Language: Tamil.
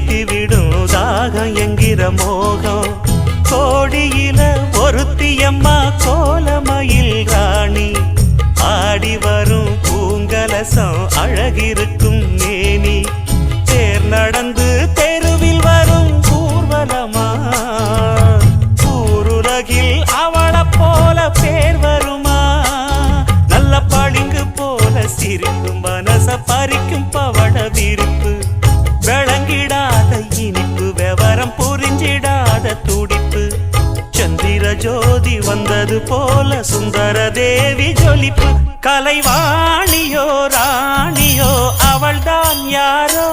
தீர்த்திவிடும் தாகம் என்கிற மோகம் கோடியில ஒருத்தியம்மா கோலமயில் ராணி ஆடி வரும் பூங்கலசம் அழகிருக்கும் மேனி தேர் நடந்து தெருவில் வரும் ஊர்வலமா ஊருலகில் அவளை போல பேர் வருமா நல்ல பளிங்கு போல சிரிக்கும் மனச பறிக்கும் பவள விரிப்பு விளங்கிடாத இனிப்பு விவரம் புரிஞ்சிடாத துடிப்பு சந்திர ஜோதி வந்தது போல சுந்தர தேவி ஜொலிப்பு கலைவாணியோ ராணியோ அவள்தான் யாரோ